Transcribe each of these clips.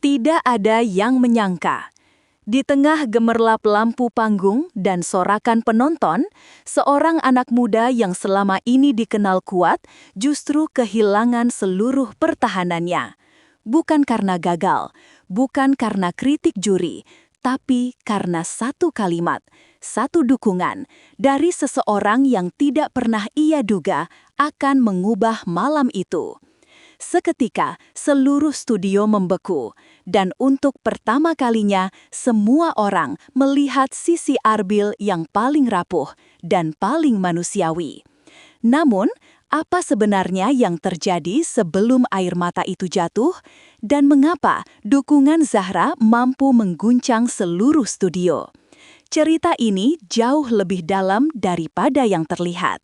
Tidak ada yang menyangka. Di tengah gemerlap lampu panggung dan sorakan penonton, seorang anak muda yang selama ini dikenal kuat justru kehilangan seluruh pertahanannya. Bukan karena gagal, bukan karena kritik juri, tapi karena satu kalimat, satu dukungan dari seseorang yang tidak pernah ia duga akan mengubah malam itu. Seketika, seluruh studio membeku, dan untuk pertama kalinya, semua orang melihat sisi Arbil yang paling rapuh dan paling manusiawi. Namun, apa sebenarnya yang terjadi sebelum air mata itu jatuh? Dan mengapa dukungan Zahra mampu mengguncang seluruh studio? Cerita ini jauh lebih dalam daripada yang terlihat.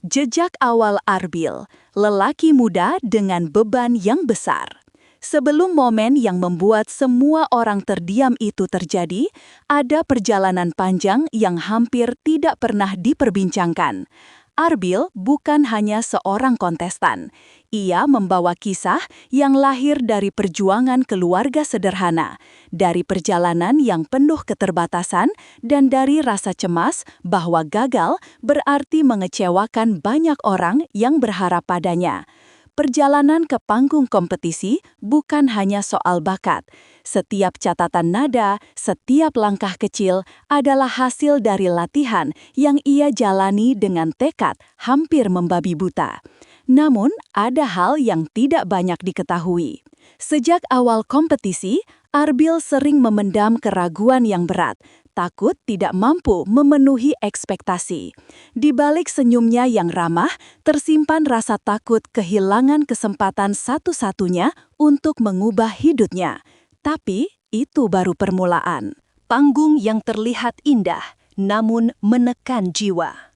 Jejak awal Arbil, lelaki muda dengan beban yang besar. Sebelum momen yang membuat semua orang terdiam itu terjadi, ada perjalanan panjang yang hampir tidak pernah diperbincangkan. Arbil bukan hanya seorang kontestan. Ia membawa kisah yang lahir dari perjuangan keluarga sederhana, dari perjalanan yang penuh keterbatasan, dan dari rasa cemas bahwa gagal berarti mengecewakan banyak orang yang berharap padanya. Perjalanan ke panggung kompetisi bukan hanya soal bakat. Setiap catatan nada, setiap langkah kecil adalah hasil dari latihan yang ia jalani dengan tekad hampir membabi buta. Namun, ada hal yang tidak banyak diketahui. Sejak awal kompetisi, Arbil sering memendam keraguan yang berat, takut tidak mampu memenuhi ekspektasi. Di balik senyumnya yang ramah, tersimpan rasa takut kehilangan kesempatan satu-satunya untuk mengubah hidupnya. Tapi itu baru permulaan. Panggung yang terlihat indah, namun menekan jiwa.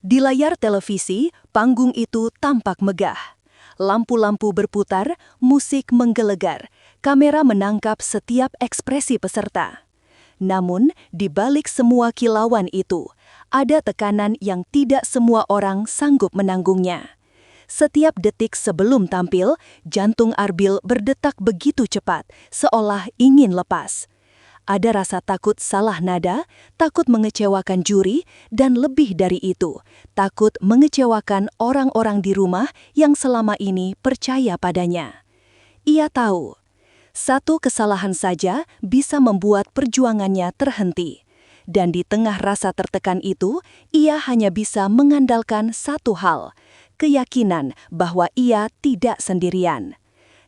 Di layar televisi, panggung itu tampak megah. Lampu-lampu berputar, musik menggelegar, kamera menangkap setiap ekspresi peserta. Namun, di balik semua kilauan itu, ada tekanan yang tidak semua orang sanggup menanggungnya. Setiap detik sebelum tampil, jantung Arbil berdetak begitu cepat, seolah ingin lepas. Ada rasa takut salah nada, takut mengecewakan juri, dan lebih dari itu, takut mengecewakan orang-orang di rumah yang selama ini percaya padanya. Ia tahu, satu kesalahan saja bisa membuat perjuangannya terhenti. Dan di tengah rasa tertekan itu, ia hanya bisa mengandalkan satu hal, keyakinan bahwa ia tidak sendirian.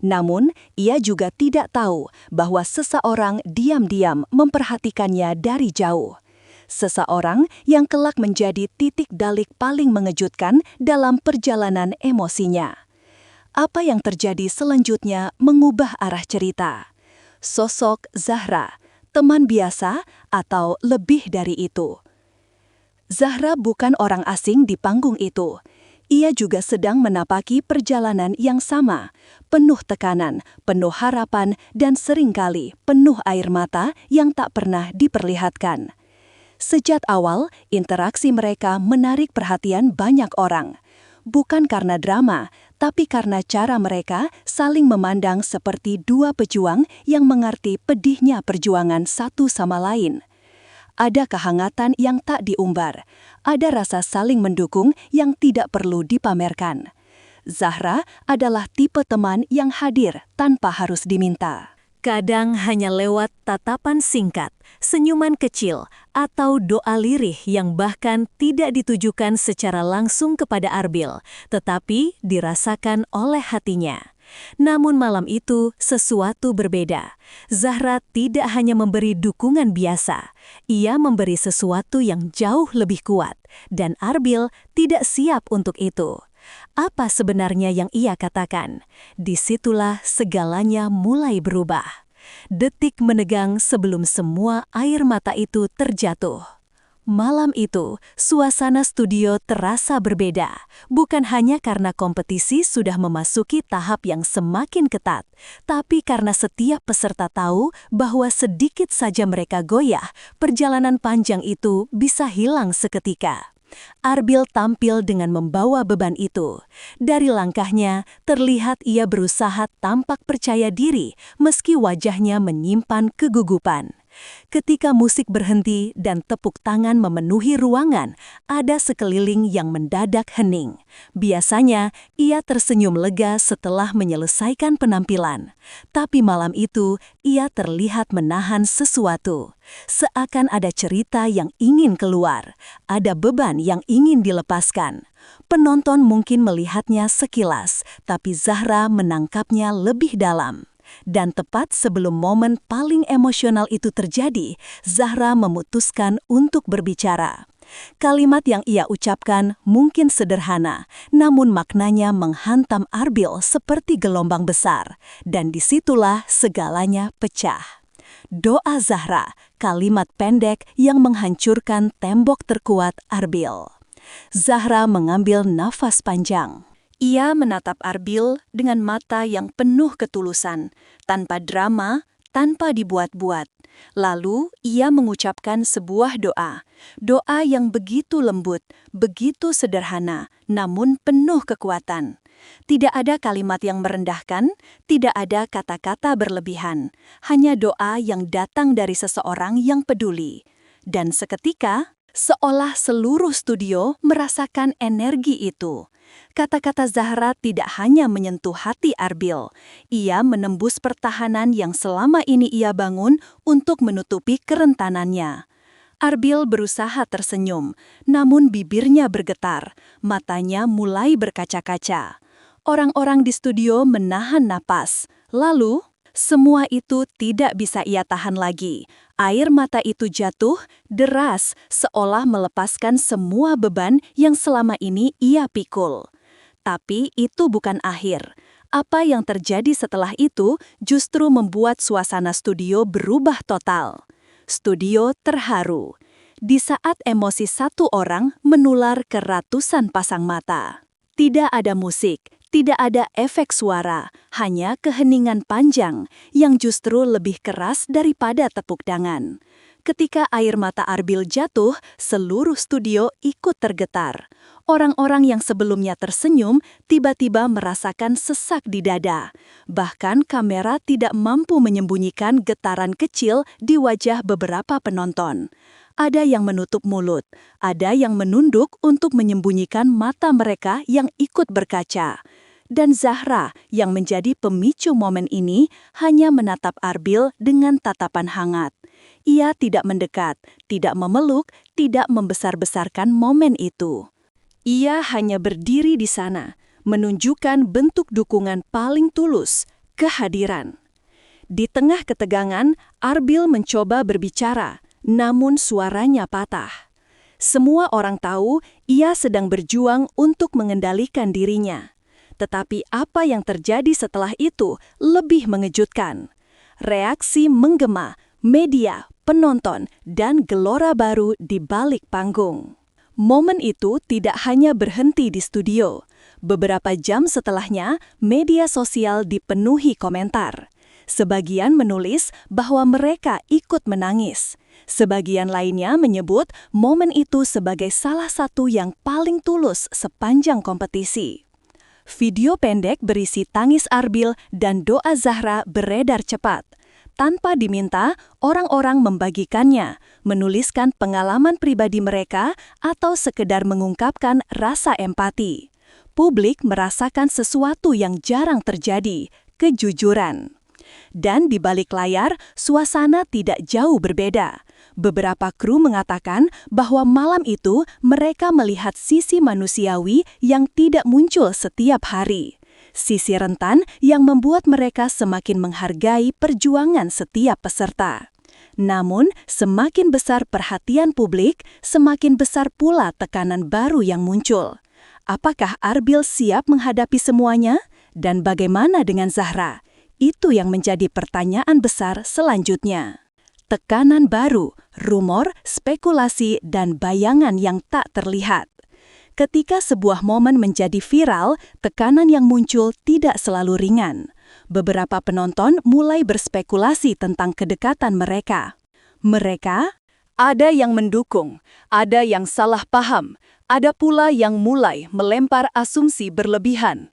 Namun, ia juga tidak tahu bahwa seseorang diam-diam memperhatikannya dari jauh. Seseorang yang kelak menjadi titik balik paling mengejutkan dalam perjalanan emosinya. Apa yang terjadi selanjutnya mengubah arah cerita. Sosok Zahra, teman biasa atau lebih dari itu. Zahra bukan orang asing di panggung itu. Ia juga sedang menapaki perjalanan yang sama, penuh tekanan, penuh harapan, dan seringkali penuh air mata yang tak pernah diperlihatkan. Sejak awal, interaksi mereka menarik perhatian banyak orang. Bukan karena drama, tapi karena cara mereka saling memandang seperti dua pejuang yang mengerti pedihnya perjuangan satu sama lain. Ada kehangatan yang tak diumbar, ada rasa saling mendukung yang tidak perlu dipamerkan. Zahra adalah tipe teman yang hadir tanpa harus diminta. Kadang hanya lewat tatapan singkat, senyuman kecil, atau doa lirih yang bahkan tidak ditujukan secara langsung kepada Arbil, tetapi dirasakan oleh hatinya. Namun malam itu sesuatu berbeda. Zahra tidak hanya memberi dukungan biasa, ia memberi sesuatu yang jauh lebih kuat, dan Arbil tidak siap untuk itu. Apa sebenarnya yang ia katakan? Disitulah segalanya mulai berubah. Detik menegang sebelum semua air mata itu terjatuh. Malam itu, suasana studio terasa berbeda, bukan hanya karena kompetisi sudah memasuki tahap yang semakin ketat, tapi karena setiap peserta tahu bahwa sedikit saja mereka goyah, perjalanan panjang itu bisa hilang seketika. Arbil tampil dengan membawa beban itu. Dari langkahnya, terlihat ia berusaha tampak percaya diri meski wajahnya menyimpan kegugupan. Ketika musik berhenti dan tepuk tangan memenuhi ruangan, ada sekeliling yang mendadak hening. Biasanya, ia tersenyum lega setelah menyelesaikan penampilan. Tapi malam itu, ia terlihat menahan sesuatu. Seakan ada cerita yang ingin keluar, ada beban yang ingin dilepaskan. Penonton mungkin melihatnya sekilas, tapi Zahra menangkapnya lebih dalam. Dan tepat sebelum momen paling emosional itu terjadi, Zahra memutuskan untuk berbicara. Kalimat yang ia ucapkan mungkin sederhana, namun maknanya menghantam Arbil seperti gelombang besar. Dan disitulah segalanya pecah. Doa Zahra, kalimat pendek yang menghancurkan tembok terkuat Arbil. Zahra mengambil nafas panjang. Ia menatap Arbil dengan mata yang penuh ketulusan, tanpa drama, tanpa dibuat-buat. Lalu ia mengucapkan sebuah doa. Doa yang begitu lembut, begitu sederhana, namun penuh kekuatan. Tidak ada kalimat yang merendahkan, tidak ada kata-kata berlebihan. Hanya doa yang datang dari seseorang yang peduli. Dan seketika, seolah seluruh studio merasakan energi itu. Kata-kata Zahra tidak hanya menyentuh hati Arbil, ia menembus pertahanan yang selama ini ia bangun untuk menutupi kerentanannya. Arbil berusaha tersenyum, namun bibirnya bergetar, matanya mulai berkaca-kaca. Orang-orang di studio menahan napas, lalu semua itu tidak bisa ia tahan lagi. Air mata itu jatuh, deras, seolah melepaskan semua beban yang selama ini ia pikul. Tapi itu bukan akhir. Apa yang terjadi setelah itu justru membuat suasana studio berubah total. Studio terharu. Di saat emosi satu orang menular ke ratusan pasang mata. Tidak ada musik, tidak ada efek suara, hanya keheningan panjang yang justru lebih keras daripada tepuk tangan. Ketika air mata Arbil jatuh, seluruh studio ikut tergetar. Orang-orang yang sebelumnya tersenyum tiba-tiba merasakan sesak di dada. Bahkan kamera tidak mampu menyembunyikan getaran kecil di wajah beberapa penonton. Ada yang menutup mulut, ada yang menunduk untuk menyembunyikan mata mereka yang ikut berkaca. Dan Zahra yang menjadi pemicu momen ini hanya menatap Arbil dengan tatapan hangat. Ia tidak mendekat, tidak memeluk, tidak membesar-besarkan momen itu. Ia hanya berdiri di sana, menunjukkan bentuk dukungan paling tulus, kehadiran. Di tengah ketegangan, Arbil mencoba berbicara, namun suaranya patah. Semua orang tahu ia sedang berjuang untuk mengendalikan dirinya. Tetapi apa yang terjadi setelah itu lebih mengejutkan. Reaksi menggema, media, penonton, dan gelora baru di balik panggung. Momen itu tidak hanya berhenti di studio. Beberapa jam setelahnya, media sosial dipenuhi komentar. Sebagian menulis bahwa mereka ikut menangis. Sebagian lainnya menyebut momen itu sebagai salah satu yang paling tulus sepanjang kompetisi. Video pendek berisi tangis Arbil dan doa Zahra beredar cepat. Tanpa diminta, orang-orang membagikannya, menuliskan pengalaman pribadi mereka, atau sekedar mengungkapkan rasa empati. Publik merasakan sesuatu yang jarang terjadi, kejujuran. Dan di balik layar, suasana tidak jauh berbeda. Beberapa kru mengatakan bahwa malam itu mereka melihat sisi manusiawi yang tidak muncul setiap hari. Sisi rentan yang membuat mereka semakin menghargai perjuangan setiap peserta. Namun, semakin besar perhatian publik, semakin besar pula tekanan baru yang muncul. Apakah Arbil siap menghadapi semuanya? Dan bagaimana dengan Zahra? Itu yang menjadi pertanyaan besar selanjutnya. Tekanan baru, rumor, spekulasi, dan bayangan yang tak terlihat. Ketika sebuah momen menjadi viral, tekanan yang muncul tidak selalu ringan. Beberapa penonton mulai berspekulasi tentang kedekatan mereka. Ada yang mendukung, ada yang salah paham, Ada pula yang mulai melempar asumsi berlebihan.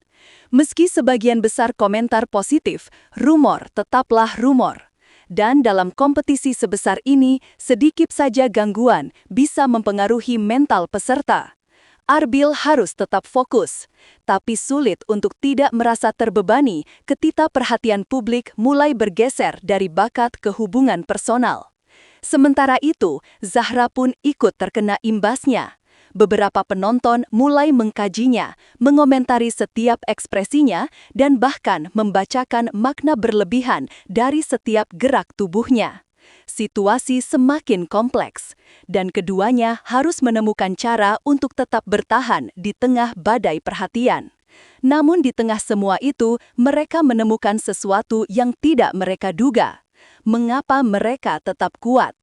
Meski sebagian besar komentar positif, rumor tetaplah rumor. Dan dalam kompetisi sebesar ini, sedikit saja gangguan bisa mempengaruhi mental peserta. Arbil harus tetap fokus, tapi sulit untuk tidak merasa terbebani ketika perhatian publik mulai bergeser dari bakat ke hubungan personal. Sementara itu, Zahra pun ikut terkena imbasnya. Beberapa penonton mulai mengkajinya, mengomentari setiap ekspresinya, dan bahkan membacakan makna berlebihan dari setiap gerak tubuhnya. Situasi semakin kompleks, dan keduanya harus menemukan cara untuk tetap bertahan di tengah badai perhatian. Namun di tengah semua itu, mereka menemukan sesuatu yang tidak mereka duga. Mengapa mereka tetap kuat?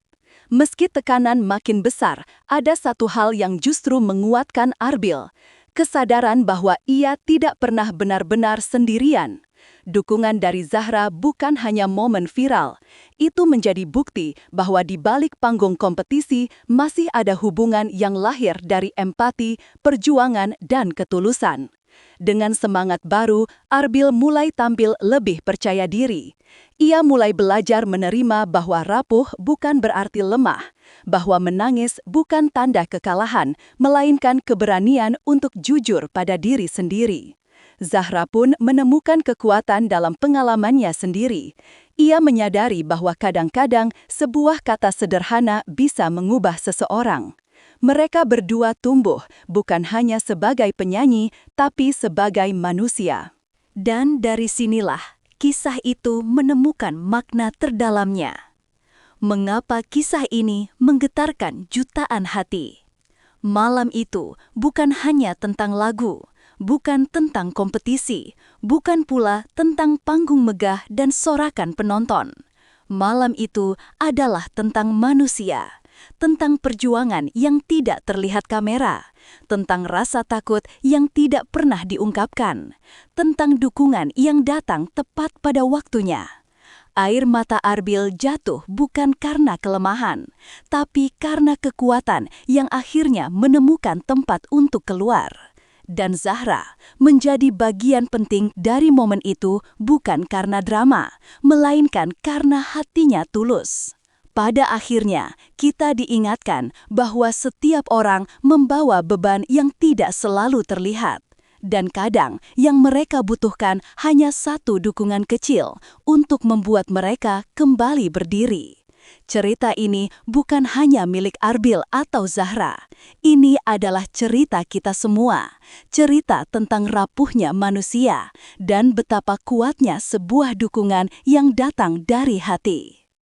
Meski tekanan makin besar, ada satu hal yang justru menguatkan Arbil. Kesadaran bahwa ia tidak pernah benar-benar sendirian. Dukungan dari Zahra bukan hanya momen viral. Itu menjadi bukti bahwa di balik panggung kompetisi masih ada hubungan yang lahir dari empati, perjuangan, dan ketulusan. Dengan semangat baru, Arbil mulai tampil lebih percaya diri. Ia mulai belajar menerima bahwa rapuh bukan berarti lemah, bahwa menangis bukan tanda kekalahan, melainkan keberanian untuk jujur pada diri sendiri. Zahra pun menemukan kekuatan dalam pengalamannya sendiri. Ia menyadari bahwa kadang-kadang sebuah kata sederhana bisa mengubah seseorang. Mereka berdua tumbuh bukan hanya sebagai penyanyi, tapi sebagai manusia. Dan dari sinilah kisah itu menemukan makna terdalamnya. Mengapa kisah ini menggetarkan jutaan hati? Malam itu bukan hanya tentang lagu, bukan tentang kompetisi, bukan pula tentang panggung megah dan sorakan penonton. Malam itu adalah tentang manusia, tentang perjuangan yang tidak terlihat kamera, tentang rasa takut yang tidak pernah diungkapkan, tentang dukungan yang datang tepat pada waktunya. Air mata Arbil jatuh bukan karena kelemahan, tapi karena kekuatan yang akhirnya menemukan tempat untuk keluar. Dan Zahra menjadi bagian penting dari momen itu bukan karena drama, melainkan karena hatinya tulus. Pada akhirnya, kita diingatkan bahwa setiap orang membawa beban yang tidak selalu terlihat. Dan kadang yang mereka butuhkan hanya satu dukungan kecil untuk membuat mereka kembali berdiri. Cerita ini bukan hanya milik Arbil atau Zahra. Ini adalah cerita kita semua. Cerita tentang rapuhnya manusia dan betapa kuatnya sebuah dukungan yang datang dari hati.